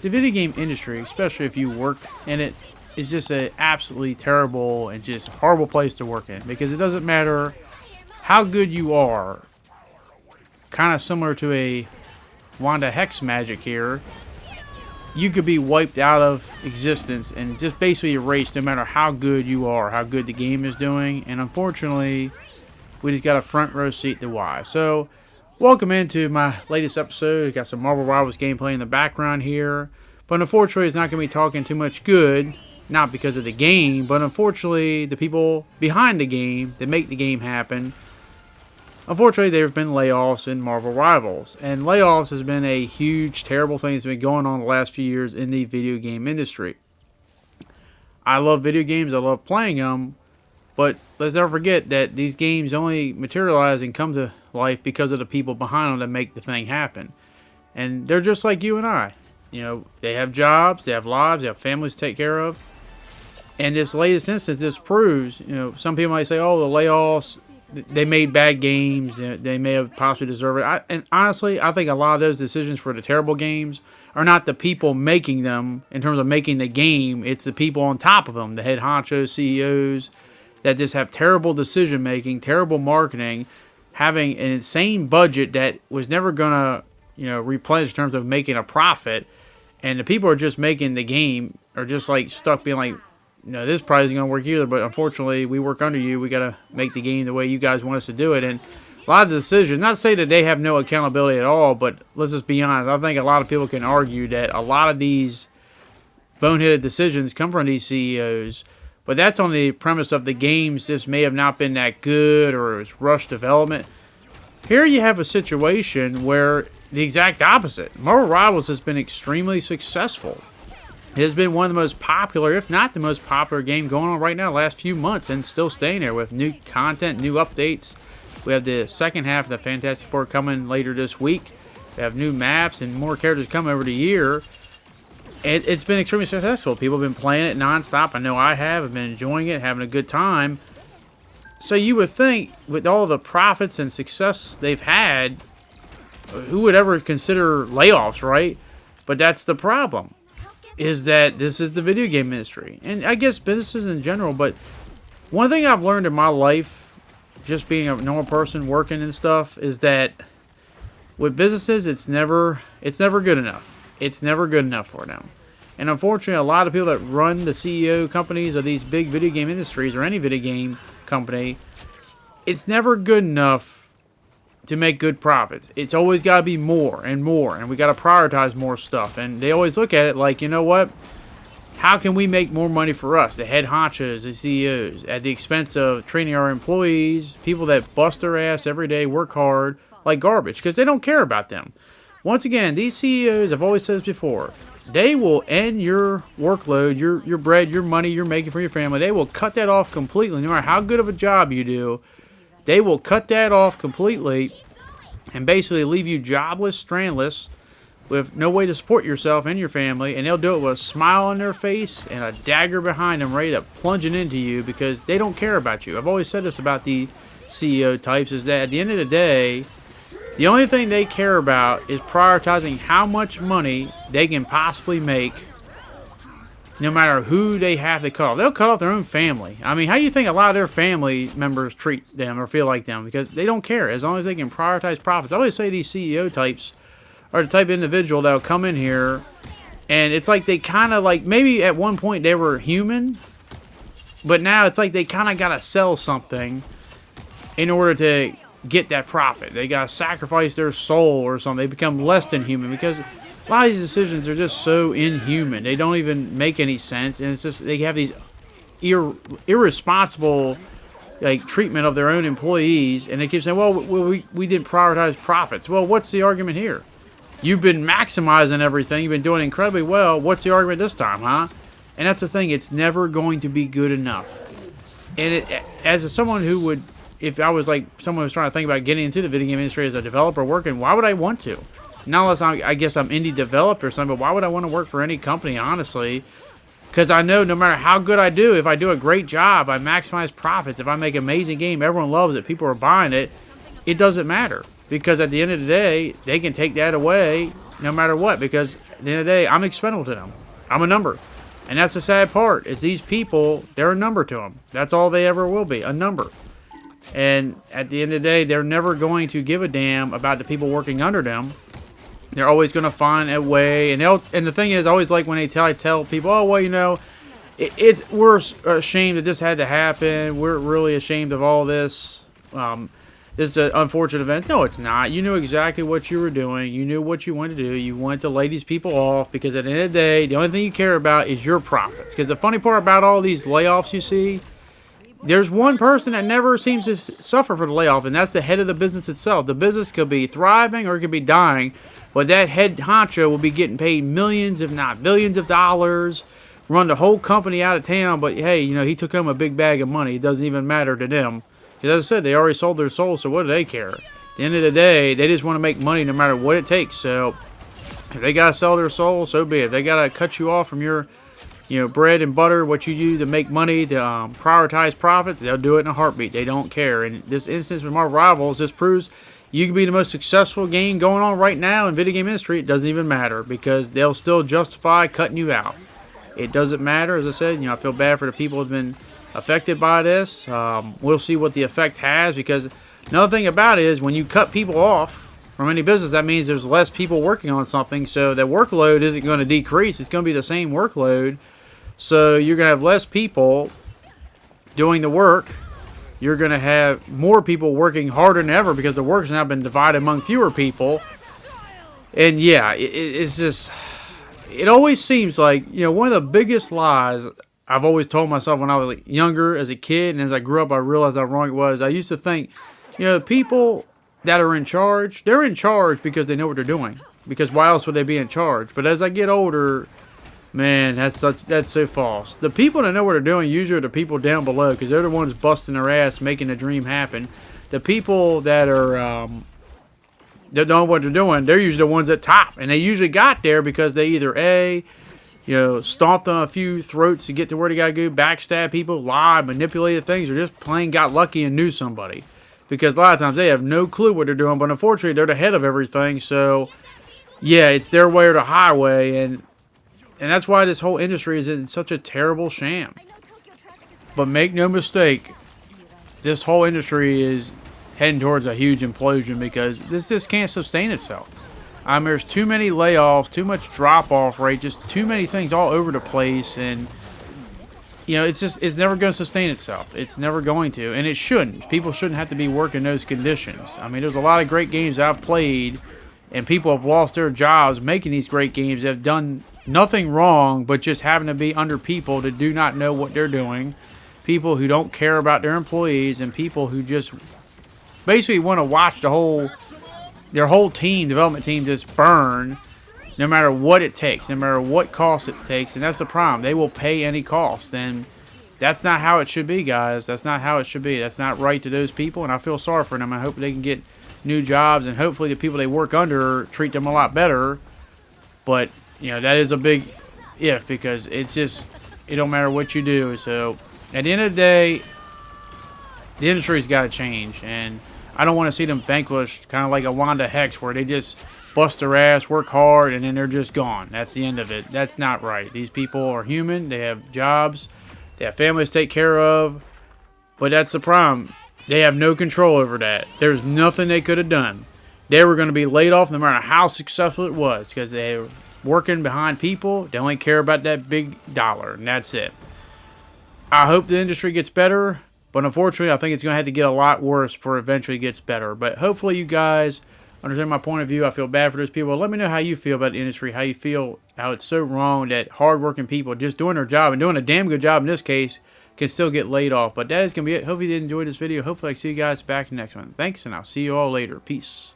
the video game industry, especially if you work in it, is just an absolutely terrible and just horrible place to work in, because it doesn't matter how good you are. Kind of similar to a Wanda Hex magic here, you could be wiped out of existence and just basically erased no matter how good you are, how good the game is doing. And unfortunately, we just got a front row seat to why. So welcome into my latest episode. Got some Marvel Rivals gameplay in the background here, but unfortunately it's not going to be talking too much good, not because of the game, but unfortunately the people behind the game that make the game happen. Unfortunately, there have been layoffs in Marvel Rivals, and layoffs has been a huge, terrible thing that's been going on the last few years in the video game industry. I love video games, I love playing them, but let's never forget that these games only materialize and come to life because of the people behind them that make the thing happen. And they're just like you and I. You know, they have jobs, they have lives, they have families to take care of. And this latest instance, this proves, you know, some people might say, oh, the layoffs, they made bad games, they may have possibly deserved it. And honestly, I think a lot of those decisions for the terrible games are not the people making them in terms of making the game. It's the people on top of them, the head honchos, CEOs, that just have terrible decision making, terrible marketing, having an insane budget that was never going to, you know, replenish in terms of making a profit. And the people are just making the game are just like stuck being like, no, this probably isn't going to work either, but unfortunately, we work under you. We got to make the game the way you guys want us to do it. And a lot of decisions, not to say that they have no accountability at all, but let's just be honest. I think a lot of people can argue that a lot of these boneheaded decisions come from these CEOs, but that's on the premise of the games just may have not been that good or it was rushed development. Here you have a situation where the exact opposite. Marvel Rivals has been extremely successful. It has been one of the most popular, if not the most popular game going on right now the last few months, and still staying there with new content, new updates. We have the second half of the Fantastic Four coming later this week. We have new maps and more characters coming over the year. It's been extremely successful. People have been playing it nonstop. I know I have. I've been enjoying it, having a good time. So you would think, with all the profits and success they've had, who would ever consider layoffs, right? But that's the problem, is that this is the video game industry. And I guess businesses in general, but one thing I've learned in my life, just being a normal person working and stuff, is that with businesses, it's never good enough. It's never good enough for them. And unfortunately, a lot of people that run the CEO companies of these big video game industries or any video game company, it's never good enough to make good profits. It's always got to be more and more, and we got to prioritize more stuff. And they always look at it like, you know what? How can we make more money for us, the head honchos, the CEOs, at the expense of treating our employees, people that bust their ass every day, work hard, like garbage, because they don't care about them. Once again, these CEOs, I've always said this before, they will end your workload, your bread, your money you're making for your family. They will cut that off completely, no matter how good of a job you do. They will cut that off completely and basically leave you jobless, strandless, with no way to support yourself and your family, and they'll do it with a smile on their face and a dagger behind them ready to plunge it into you because they don't care about you. I've always said this about the CEO types, is that at the end of the day, the only thing they care about is prioritizing how much money they can possibly make, no matter who they have to cut off. They'll cut off their own family. I mean, how do you think a lot of their family members treat them or feel like them? Because they don't care, as long as they can prioritize profits. I always say these CEO types are the type of individual that will come in here, and it's like they kind of like, maybe at one point they were human, but now it's like they kind of got to sell something in order to get that profit. They got to sacrifice their soul or something. They become less than human because a lot of these decisions are just so inhuman. They don't even make any sense, and it's just they have these irresponsible like treatment of their own employees, and they keep saying, well, we didn't prioritize profits. Well, what's the argument here? You've been maximizing everything. You've been doing incredibly well. What's the argument this time, huh? And that's the thing. It's never going to be good enough. And as someone who would, if I was like someone who's trying to think about getting into the video game industry as a developer working, why would I want to? Not unless I guess I'm indie developer or something, but why would I want to work for any company, honestly? Because I know no matter how good I do, if I do a great job, I maximize profits, if I make an amazing game, everyone loves it, people are buying it, it doesn't matter. Because at the end of the day, they can take that away no matter what. Because at the end of the day, I'm expendable to them. I'm a number. And that's the sad part, is these people, they're a number to them. That's all they ever will be, a number. And at the end of the day, they're never going to give a damn about the people working under them. They're always going to find a way. And the thing is, I always like when I tell people, oh, well, you know, we're ashamed that this had to happen. We're really ashamed of all this. This is an unfortunate event. No, it's not. You knew exactly what you were doing. You knew what you wanted to do. You wanted to lay these people off because at the end of the day, the only thing you care about is your profits. Because the funny part about all these layoffs you see, there's one person that never seems to suffer for the layoff, and that's the head of the business itself. The business could be thriving or it could be dying, but that head honcho will be getting paid millions, if not billions of dollars, run the whole company out of town, but hey, you know, he took home a big bag of money. It doesn't even matter to them. Because as I said, they already sold their soul, so what do they care? At the end of the day, they just want to make money no matter what it takes. So if they got to sell their soul, so be it. If they got to cut you off from your, you know, bread and butter, what you do to make money, to prioritize profits, they'll do it in a heartbeat. They don't care. And this instance with MarvelRivals just proves you can be the most successful game going on right now in video game industry. It doesn't even matter because they'll still justify cutting you out. It doesn't matter. As I said, you know, I feel bad for the people who've been affected by this. We'll see what the effect has, because another thing about it is when you cut people off from any business, that means there's less people working on something, so the workload isn't going to decrease. It's going to be the same workload, so you're going to have less people doing the work. You're going to have more people working harder than ever because the work's now been divided among fewer people. And yeah, it's just, it always seems like, you know, one of the biggest lies I've always told myself when I was younger, as a kid, and as I grew up, I realized how wrong it was. I used to think, you know, people that are in charge, they're in charge because they know what they're doing. Because why else would they be in charge? But as I get older, man, that's so false. The people that know what they're doing usually are the people down below, because they're the ones busting their ass, making the dream happen. The people that are that know what they're doing, they're usually the ones at top, and they usually got there because they either you know, stomped on a few throats to get to where they got to go, backstab people, lie, manipulated things, or just plain got lucky and knew somebody. Because a lot of times they have no clue what they're doing, but unfortunately they're the head of everything, so yeah, it's their way or the highway, and that's why this whole industry is in such a terrible sham. But make no mistake, this whole industry is heading towards a huge implosion because this just can't sustain itself. There's too many layoffs, too much drop-off rate, just too many things all over the place, and you know, it's never going to sustain itself. It's never going to, and it shouldn't. People shouldn't have to be working those conditions. I mean, there's a lot of great games I've played, and people have lost their jobs making these great games that have done nothing wrong, but just happen to be under people that do not know what they're doing, people who don't care about their employees, and people who just basically want to watch their whole team, development team, just burn no matter what it takes, no matter what cost it takes. And that's the problem. They will pay any cost. And that's not how it should be, guys. That's not how it should be. That's not right to those people. And I feel sorry for them. I hope they can get new jobs. And hopefully the people they work under treat them a lot better. But, you know, that is a big if, because it's just, it don't matter what you do. So at the end of the day, the industry's got to change. And I don't want to see them vanquished, kind of like a Wanda Hex, where they just bust their ass, work hard, and then they're just gone. That's the end of it. That's not right. These people are human. They have jobs. They have families to take care of. But that's the problem. They have no control over that. There's nothing they could have done. They were going to be laid off no matter how successful it was, because they were working behind people. They only care about that big dollar, and that's it. I hope the industry gets better. But unfortunately, I think it's going to have to get a lot worse before it eventually gets better. But hopefully you guys understand my point of view. I feel bad for those people. Let me know how you feel about the industry, how you feel, how it's so wrong that hardworking people just doing their job, and doing a damn good job in this case, can still get laid off. But that is going to be it. Hope you did enjoy this video. Hopefully I see you guys back in the next one. Thanks, and I'll see you all later. Peace.